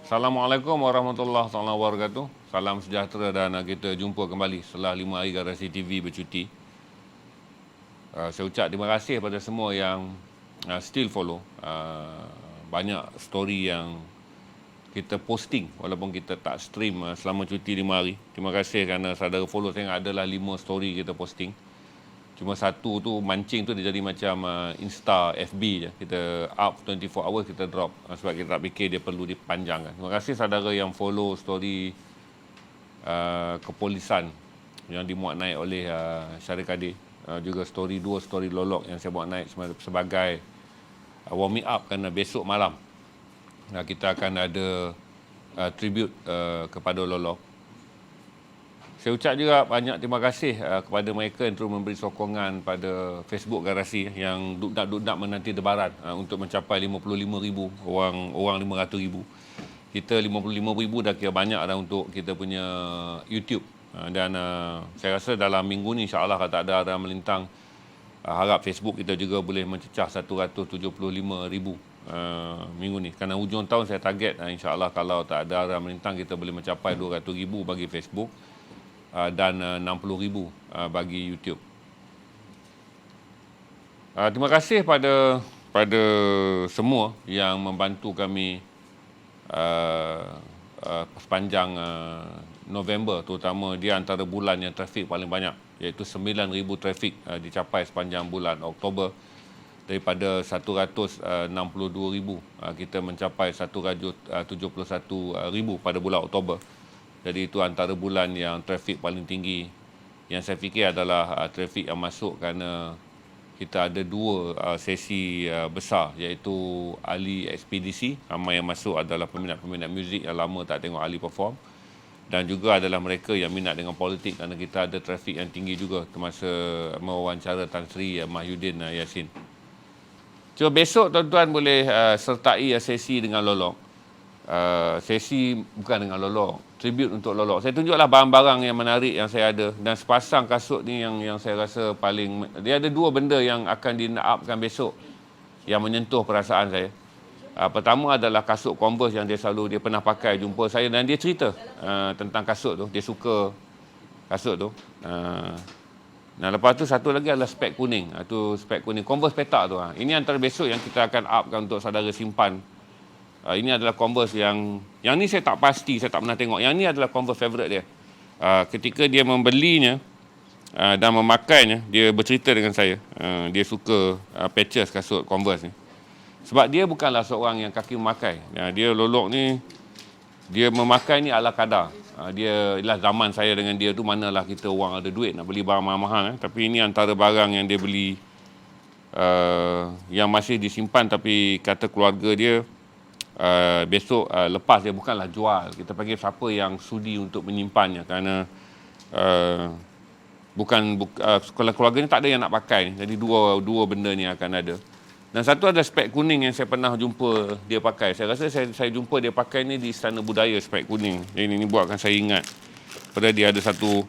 Assalamualaikum warahmatullahi wabarakatuh. Salam sejahtera dan kita jumpa kembali setelah 5 hari Garasi TV bercuti. Saya ucap terima kasih pada semua yang still follow. Banyak story yang kita posting walaupun kita tak stream selama cuti 5 hari. Terima kasih kerana saudara follow. Saya adalah 5 story kita posting. Cuma satu tu mancing tu dia jadi macam Insta FB je. Kita up 24 hours kita drop sebab kita tak fikir dia perlu dipanjangkan. Terima kasih saudara yang follow story kepolisan yang dimuat naik oleh Syarif Kadir. Juga story 2 story Lolok yang saya buat naik sebagai warming up kerana besok malam kita akan ada tribute kepada Lolok. Saya ucap juga banyak terima kasih kepada mereka yang terus memberi sokongan pada Facebook Garasi yang duduk-duduk menanti debaran untuk mencapai 55,000 orang 500,000. Kita 55,000 dah kira banyak dah untuk kita punya YouTube. Dan saya rasa dalam minggu ni insyaAllah kalau tak ada arah melintang, harap Facebook kita juga boleh mencecah 175,000 minggu ni. Kerana hujung tahun saya target insyaAllah kalau tak ada arah melintang kita boleh mencapai 200,000 bagi Facebook dan 60,000 bagi YouTube. Terima kasih pada semua yang membantu kami sepanjang November, terutama dia antara bulan yang trafik paling banyak, iaitu 9,000 trafik dicapai sepanjang bulan Oktober. Daripada 162,000 kita mencapai 171,000 pada bulan Oktober. Jadi itu antara bulan yang trafik paling tinggi. Yang saya fikir adalah trafik yang masuk kerana kita ada 2 sesi besar, iaitu ahli ekspedisi. Ramai yang masuk adalah peminat-peminat muzik yang lama tak tengok ahli perform. Dan juga adalah mereka yang minat dengan politik kerana kita ada trafik yang tinggi juga semasa mewawancara Tan Sri Mahyudin Yassin. Cuma besok tuan-tuan boleh sertai sesi dengan Lolok. Sesi bukan dengan Lolok, tribute untuk Lolok. Saya tunjuklah barang-barang yang menarik yang saya ada dan sepasang kasut ni yang saya rasa paling, dia ada 2 benda yang akan di-upkan besok yang menyentuh perasaan saya. Pertama adalah kasut Converse yang dia pernah pakai jumpa saya dan dia cerita tentang kasut tu, dia suka kasut tu. Nah, lepas tu satu lagi adalah spek kuning. Tu spek kuning Converse petak tu. Ini antara besok yang kita akan upkan untuk saudara simpan. Ini adalah Converse yang ni saya tak pasti, saya tak pernah tengok. Yang ni adalah Converse favorite dia. Ketika dia membelinya dan memakainya, dia bercerita dengan saya. Dia suka patches kasut Converse ni. Sebab dia bukanlah seorang yang kaki memakai. Dia Lolok ni, dia memakai ni ala kadar. Dia ialah zaman saya dengan dia tu manalah kita orang ada duit nak beli barang mahal-mahal. Tapi ini antara barang yang dia beli yang masih disimpan, tapi kata keluarga dia besok lepas dia bukanlah jual. Kita panggil siapa yang sudi untuk menyimpannya kerana kalau keluarga ni tak ada yang nak pakai. Jadi dua benda ni akan ada. Dan satu ada spek kuning yang saya pernah jumpa dia pakai. Saya rasa saya jumpa dia pakai ni di Istana Budaya, spek kuning. Jadi ini buatkan saya ingat pada dia ada satu,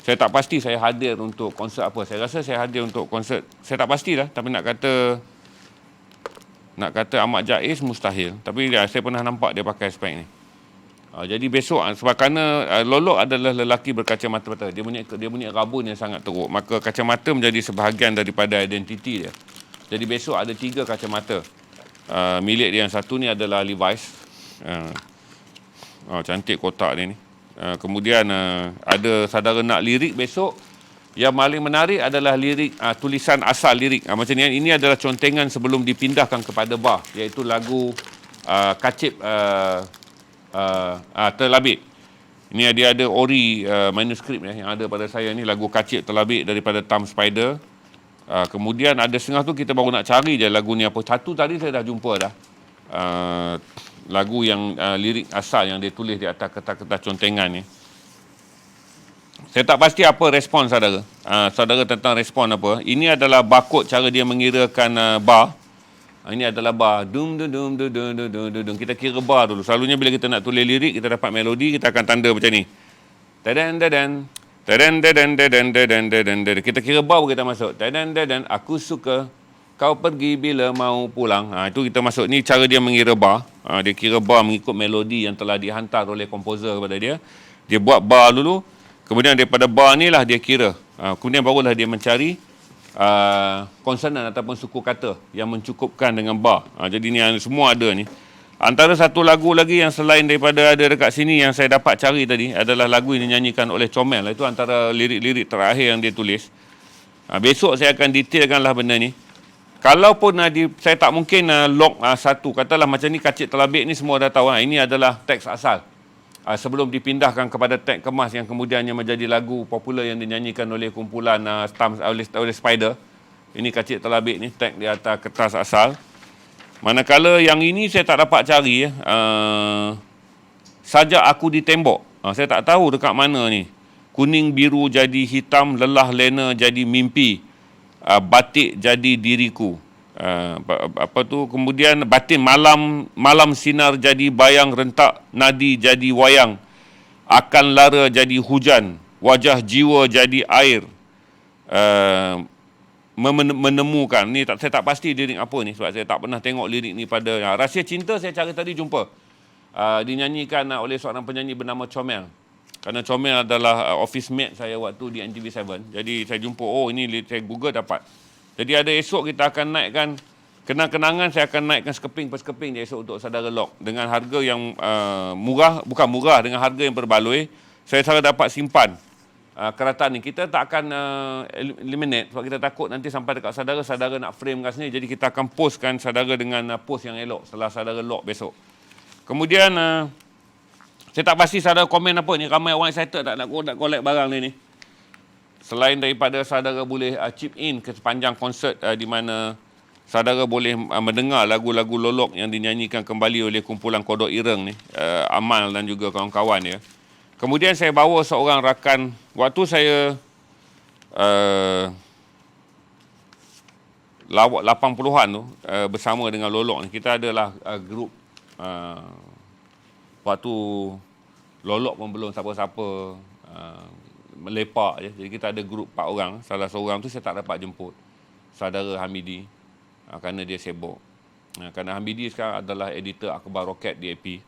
saya tak pasti saya hadir untuk konsert apa. Saya rasa saya hadir untuk konsert, saya tak pastilah, tapi nak kata Ahmad Jaiz mustahil. Tapi saya pernah nampak dia pakai spek ni. Jadi besok sebab kerana Lolok adalah lelaki berkacamata. Dia punya rabun yang sangat teruk. Maka kacamata menjadi sebahagian daripada identiti dia. Jadi besok ada 3 kacamata. Milik dia yang satu ni adalah Levi's. Cantik kotak dia ni. Kemudian ada saudara nak lirik besok. Yang paling menarik adalah lirik, tulisan asal lirik. Macam ni, ini adalah contengan sebelum dipindahkan kepada bar. Iaitu lagu Kacip Terlabit. Ini dia ada ori manuskrip yang ada pada saya ni. Lagu Kacip Terlabit daripada Tom Spider. Kemudian ada setengah tu kita baru nak cari je lagu ni apa. Satu tadi saya dah jumpa dah. Lagu yang lirik asal yang dia tulis di atas kertas-kertas contengan ni. Saya tak pasti apa respon saudara. Saudara tentang respon apa. Ini adalah barcode cara dia mengirakan bar. Ini adalah bar. Dum dum dum dum dum dum dum. Kita kira bar dulu. Selalunya bila kita nak tulis lirik, kita dapat melodi, kita akan tanda macam ni. Tadan tadan. Tadan tadan tadan tadan tadan. Kita kira bar kita masuk. Tadan tadan. Aku suka kau pergi bila mau pulang. Itu kita masuk. Ni cara dia mengira bar. Dia kira bar mengikut melodi yang telah dihantar oleh komposer kepada dia. Dia buat bar dulu. Kemudian daripada bar ni lah dia kira. Kemudian barulah dia mencari konsonan ataupun suku kata yang mencukupkan dengan bar. Jadi ni semua ada ni. Antara satu lagu lagi yang selain daripada ada dekat sini yang saya dapat cari tadi adalah lagu yang dinyanyikan oleh Comel. Itu antara lirik-lirik terakhir yang dia tulis. Besok saya akan detailkanlah benda ni. Kalaupun saya tak mungkin lock satu. Katalah macam ni Kacik Telabik ni semua dah tahu. Ini adalah teks asal. Sebelum dipindahkan kepada teks kemas yang kemudiannya menjadi lagu popular yang dinyanyikan oleh kumpulan oleh Spider. Ini Kacik Telabik ni, teks di atas kertas asal. Manakala yang ini saya tak dapat cari. Sajak aku di tembok. Saya tak tahu dekat mana ni. Kuning biru jadi hitam, lelah lena jadi mimpi. Batik jadi diriku. Kemudian batin malam sinar jadi bayang, rentak nadi jadi wayang, akan lara jadi hujan, wajah jiwa jadi air. Menemukan ni saya tak pasti lirik apa ni sebab saya tak pernah tengok lirik ni pada Rahsia Cinta. Saya cari tadi jumpa dinyanyikan oleh seorang penyanyi bernama Comel. Kerana Comel adalah office mate saya waktu di NTV7. Jadi saya jumpa, ini saya Google dapat. Jadi ada esok kita akan naikkan kenang-kenangan, saya akan naikkan sekeping per sekeping esok untuk saudara Lock dengan harga yang murah, bukan murah, dengan harga yang berbaloi. Saya dapat simpan kerataan ni. Kita tak akan eliminate sebab kita takut nanti sampai dekat saudara nak frame kat sini. Jadi kita akan postkan saudara dengan post yang elok setelah saudara Lock besok. Kemudian saya tak pasti saudara komen apa ni. Ramai orang excited tak nak collect barang ni. Selain daripada saudara boleh chip in ke sepanjang konsert di mana saudara boleh mendengar lagu-lagu Lolok yang dinyanyikan kembali oleh kumpulan Kodok Ireng ni, Amal dan juga kawan-kawan dia. Kemudian saya bawa seorang rakan, waktu saya lawak 80-an tu bersama dengan Lolok ni, kita adalah grup waktu Lolok pun belum siapa-siapa melepak je. Jadi kita ada grup 4 orang. Salah seorang tu saya tak dapat jemput, saudara Hamidi, kerana dia sibuk. Kerana Hamidi sekarang adalah editor akhbar Roket di AP.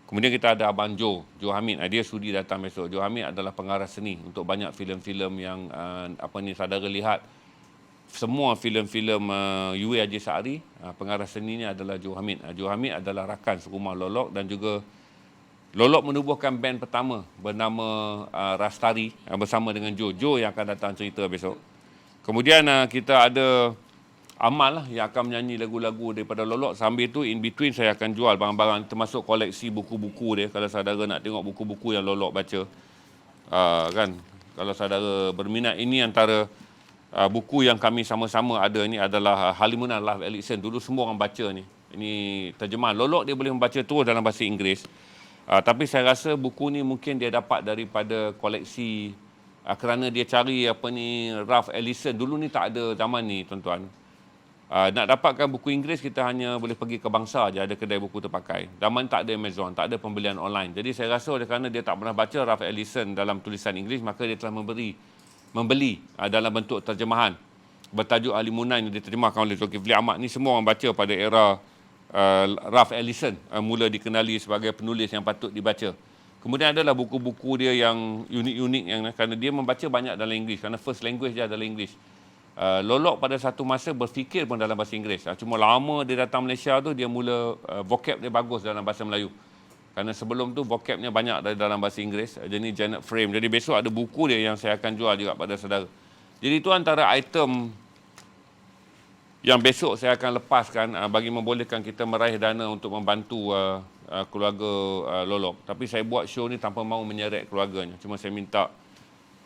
Kemudian kita ada Abang Jo Hamid. Dia sudi datang besok. Jo Hamid adalah pengarah seni untuk banyak filem-filem yang saudara lihat. Semua filem-filem UA Haji Sa'ari, pengarah seninya adalah Jo Hamid. Jo Hamid adalah rakan serumah Lolok dan juga Lolok menubuhkan band pertama bernama Rastari bersama dengan Jo yang akan datang cerita besok. Kemudian kita ada Amal lah yang akan menyanyi lagu-lagu daripada Lolok. Sambil tu in between saya akan jual barang-barang termasuk koleksi buku-buku dia. Kalau saudara nak tengok buku-buku yang Lolok baca, kan, kalau saudara berminat, ini antara buku yang kami sama-sama ada. Ini adalah Halimunan Live Elixir. Dulu semua orang baca ni. Ini terjemahan Lolok, dia boleh membaca terus dalam bahasa Inggeris. Tapi saya rasa buku ni mungkin dia dapat daripada koleksi kerana dia cari Ralph Ellison. Dulu ni tak ada zaman ni, tuan-tuan. Nak dapatkan buku Inggeris, kita hanya boleh pergi ke Bangsa je, ada kedai buku terpakai. Zaman tak ada Amazon, tak ada pembelian online. Jadi saya rasa oleh kerana dia tak pernah baca Ralph Ellison dalam tulisan Inggeris, maka dia telah membeli dalam bentuk terjemahan bertajuk Halimunan yang diterjemahkan oleh Zulkifli Ahmad. Ni semua orang baca pada era Ralph Ellison mula dikenali sebagai penulis yang patut dibaca. Kemudian adalah buku-buku dia yang unik-unik, yang kerana dia membaca banyak dalam Inggeris, kerana first language dia adalah Inggeris. Lolok pada satu masa berfikir pun dalam bahasa Inggeris. Cuma lama dia datang Malaysia tu, dia mula vocab dia bagus dalam bahasa Melayu. Kerana sebelum tu vocabnya banyak dalam bahasa Inggeris. Jadi Janet Frame. Jadi besok ada buku dia yang saya akan jual juga pada saudara. Jadi itu antara item yang besok saya akan lepaskan bagi membolehkan kita meraih dana untuk membantu keluarga Lolok. Tapi saya buat show ni tanpa mahu menyeret keluarganya. Cuma saya minta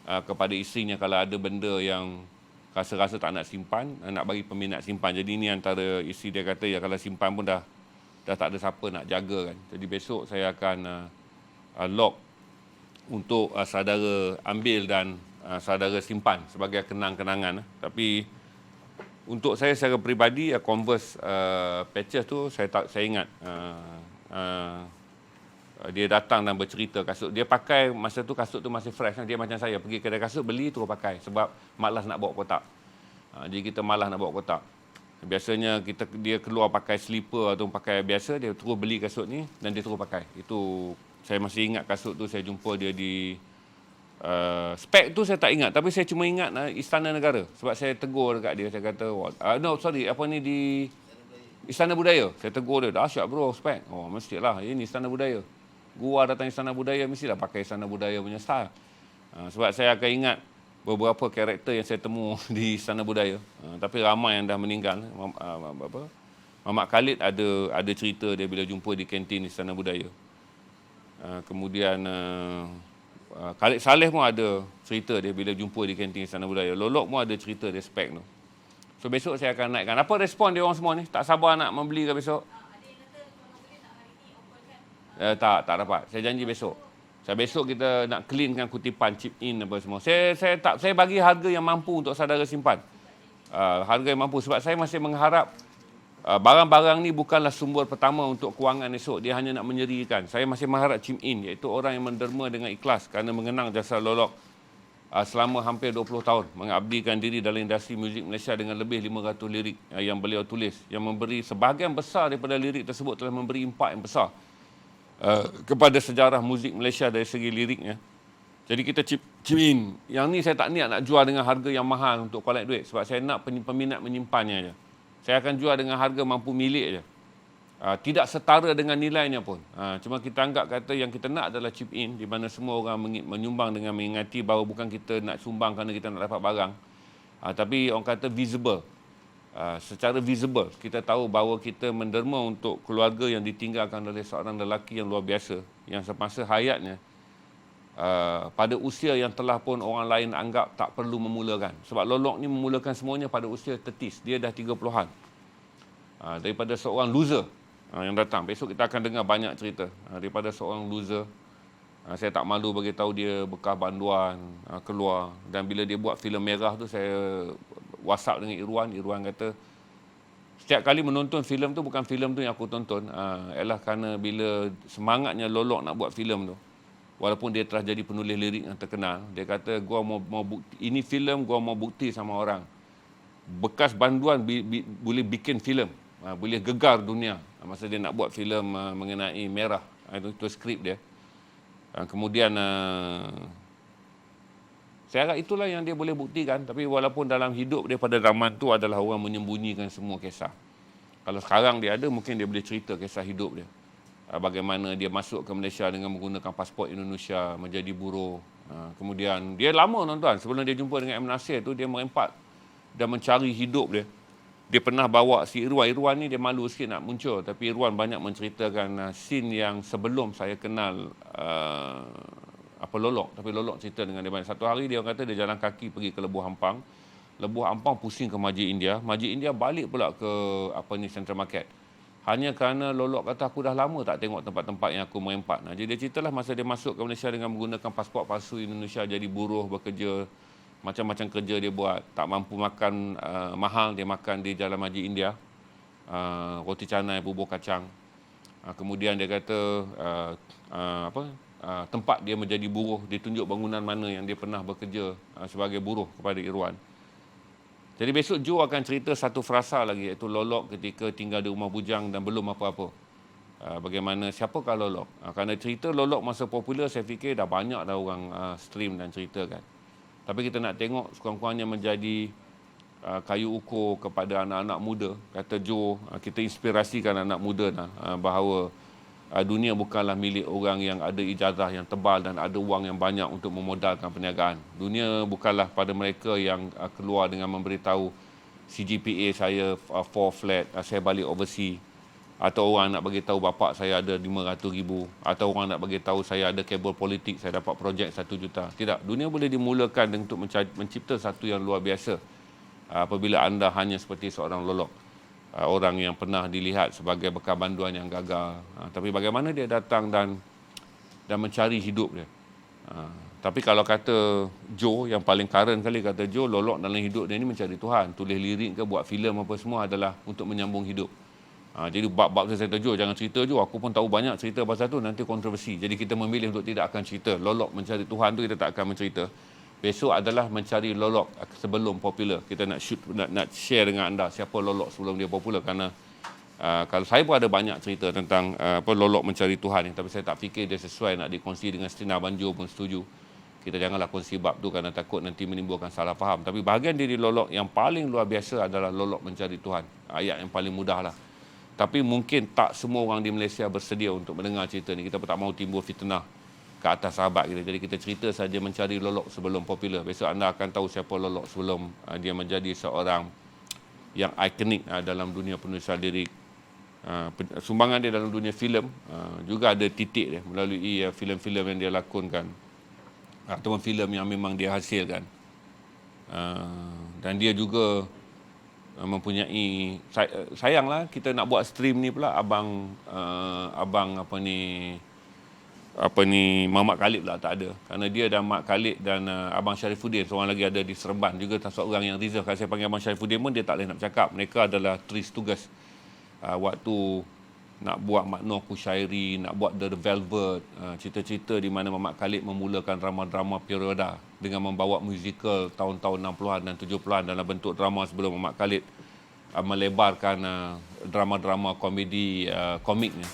kepada isterinya kalau ada benda yang rasa-rasa tak nak simpan, nak bagi peminat simpan. Jadi ini antara isteri dia kata, ya kalau simpan pun dah tak ada siapa nak jaga kan. Jadi besok saya akan lock untuk saudara ambil dan saudara simpan sebagai kenang-kenangan. Tapi untuk saya secara peribadi, Converse Patches tu saya ingat dia datang dan bercerita kasut dia pakai masa tu, kasut tu masih fresh. Dia macam saya, pergi kedai kasut beli terus pakai sebab malas nak bawa kotak. Jadi kita malas nak bawa kotak. Biasanya dia keluar pakai slipper atau pakai biasa, dia terus beli kasut ni dan dia terus pakai. Itu saya masih ingat kasut tu, saya jumpa dia di spek tu saya tak ingat, tapi saya cuma ingat Istana Negara sebab saya tegur dekat dia, saya kata di Istana Budaya. Saya tegur dia, dahsyat bro spek. Oh mestilah ini Istana Budaya. Gua datang Istana Budaya mestilah pakai Istana Budaya punya style. Sebab saya akan ingat beberapa karakter yang saya temu di Istana Budaya. Tapi ramai yang dah meninggal. Mamat Khalid ada cerita dia bila jumpa di kantin Istana Budaya. Kemudian Khalid Saleh pun ada cerita dia bila jumpa di kantin Istana Budaya. Lolok pun ada cerita dia spek tu. So besok saya akan naikkan. Apa respon dia orang semua ni? Tak sabar nak membeli ke besok? Ada yang kata kalau boleh tak hari ni open kan? Tak dapat. Saya janji besok. Besok kita nak cleankan kutipan chip in apa semua. Saya bagi harga yang mampu untuk saudara simpan. Harga yang mampu sebab saya masih mengharap barang-barang ni bukanlah sumber pertama untuk kewangan esok. Dia hanya nak menyerikan. Saya masih mengharap chip in, iaitu orang yang menderma dengan ikhlas kerana mengenang jasa Lolok selama hampir 20 tahun mengabdikan diri dalam industri muzik Malaysia dengan lebih 500 lirik yang beliau tulis, yang memberi sebahagian besar daripada lirik tersebut telah memberi impak yang besar kepada sejarah muzik Malaysia dari segi liriknya. Jadi kita chip in. Yang ni saya tak niat nak jual dengan harga yang mahal untuk collect duit sebab saya nak peminat menyimpannya je. Saya akan jual dengan harga mampu milik je. Tidak setara dengan nilainya pun. Cuma kita anggap kata yang kita nak adalah chip in, di mana semua orang menyumbang dengan mengingati bahawa bukan kita nak sumbang kerana kita nak dapat barang. Tapi orang kata visible. Secara visible, kita tahu bahawa kita menderma untuk keluarga yang ditinggalkan oleh seorang lelaki yang luar biasa, yang semasa hayatnya, pada usia yang telah pun orang lain anggap tak perlu memulakan. Sebab Lolok ni memulakan semuanya pada usia tetis. Dia dah 30-an. Daripada seorang loser yang datang. Besok kita akan dengar banyak cerita daripada seorang loser. Saya tak malu bagi tahu dia bekas banduan keluar, dan bila dia buat filem Merah tu, saya WhatsApp dengan Irwan kata setiap kali menonton filem tu, bukan filem tu yang aku tonton, ialah kerana bila semangatnya Lolok nak buat filem tu, walaupun dia telah jadi penulis lirik yang terkenal, dia kata gua mau bukti, ini filem gua mau bukti sama orang, bekas banduan boleh bikin filem, boleh gegar dunia. Masa dia nak buat filem mengenai Merah, itu skrip dia. Kemudian saya harap itulah yang dia boleh buktikan. Tapi walaupun dalam hidup dia pada zaman tu adalah orang menyembunyikan semua kisah. Kalau sekarang dia ada, mungkin dia boleh cerita kisah hidup dia. Bagaimana dia masuk ke Malaysia dengan menggunakan pasport Indonesia, menjadi buruh. Kemudian dia lama tuan-tuan, sebelum dia jumpa dengan M. Nasir tu, dia merempat dan mencari hidup dia. Dia pernah bawa si Irwan. Irwan ni dia malu sikit nak muncul. Tapi Irwan banyak menceritakan scene yang sebelum saya kenal Lolok. Tapi Lolok cerita dengan dia banyak. Satu hari dia kata dia jalan kaki pergi ke Lebuh Ampang. Lebuh Ampang pusing ke Masjid India. Masjid India balik pula ke Central Market. Hanya kerana Lolok kata aku dah lama tak tengok tempat-tempat yang aku merempat. Jadi dia ceritalah masa dia masuk ke Malaysia dengan menggunakan pasport palsu Indonesia, jadi buruh, bekerja. Macam-macam kerja dia buat, tak mampu makan mahal, dia makan di Jalan Masjid India, roti canai, bubur kacang. Kemudian dia kata tempat dia menjadi buruh, dia tunjuk bangunan mana yang dia pernah bekerja sebagai buruh kepada Irwan. Jadi besok Joe akan cerita satu frasa lagi, iaitu Lolok ketika tinggal di rumah bujang dan belum apa-apa. Bagaimana, siapakah Lolok? Kerana cerita Lolok masa popular, saya fikir dah banyak dah orang stream dan ceritakan. Tapi kita nak tengok sekurang-kurangnya menjadi kayu ukur kepada anak-anak muda. Kata Joe, kita inspirasikan anak muda bahawa dunia bukanlah milik orang yang ada ijazah yang tebal dan ada wang yang banyak untuk memodalkan perniagaan. Dunia bukanlah pada mereka yang keluar dengan memberitahu CGPA saya 4 flat, saya balik overseas. Atau orang nak bagi tahu bapak saya ada 500,000, atau orang nak bagi tahu saya ada kabel politik, saya dapat projek 1 juta. Tidak, dunia boleh dimulakan untuk mencipta satu yang luar biasa apabila anda hanya seperti seorang Lolok, orang yang pernah dilihat sebagai bekas banduan yang gagal. Tapi bagaimana dia datang dan mencari hidup dia. Tapi kalau kata Joe, yang paling current kali kata Joe, Lolok dalam hidup dia ni mencari Tuhan. Tulis lirik ke, buat filem apa semua adalah untuk menyambung hidup. Jadi bab-bab saya kata, Joe jangan cerita Joe, aku pun tahu banyak cerita pasal tu, nanti kontroversi. Jadi kita memilih untuk tidak akan cerita. Lolok mencari Tuhan tu kita tak akan mencerita. Besok adalah mencari lolok sebelum popular. Kita nak share dengan anda siapa lolok sebelum dia popular, kerana kalau saya pun ada banyak cerita tentang lolok mencari Tuhan ni, tapi saya tak fikir dia sesuai nak dikongsi dengan Stina Banjo pun setuju. Kita janganlah kongsi bab tu kerana takut nanti menimbulkan salah faham. Tapi bahagian diri lolok yang paling luar biasa adalah lolok mencari Tuhan. Ayat yang paling mudah lah. Tapi mungkin tak semua orang di Malaysia bersedia untuk mendengar cerita ni. Kita pun tak mahu timbul fitnah ke atas sahabat kita. Jadi kita cerita saja mencari lolok sebelum popular. Besok anda akan tahu siapa lolok sebelum dia menjadi seorang yang ikonik dalam dunia penulisan lirik. Sumbangan dia dalam dunia filem juga ada titik dia melalui filem-filem yang dia lakonkan ataupun filem yang memang dia hasilkan. Dan dia juga mempunyai, sayanglah kita nak buat stream ni pula abang Muhammad Khalid pula tak ada, kerana dia dan Mak Khalid dan Abang Syarifuddin seorang lagi ada di Seremban juga, seorang yang reserve. Kalau saya panggil Abang Syarifuddin pun dia tak boleh nak bercakap. Mereka adalah tulis tugas waktu nak buat Maknoku Syairi, nak buat The Velvet, cerita-cerita di mana Muhammad Khalid memulakan drama-drama perioda dengan membawa musical tahun-tahun 60-an dan 70-an dalam bentuk drama sebelum Muhammad Khalid melebarkan drama-drama komedi komiknya.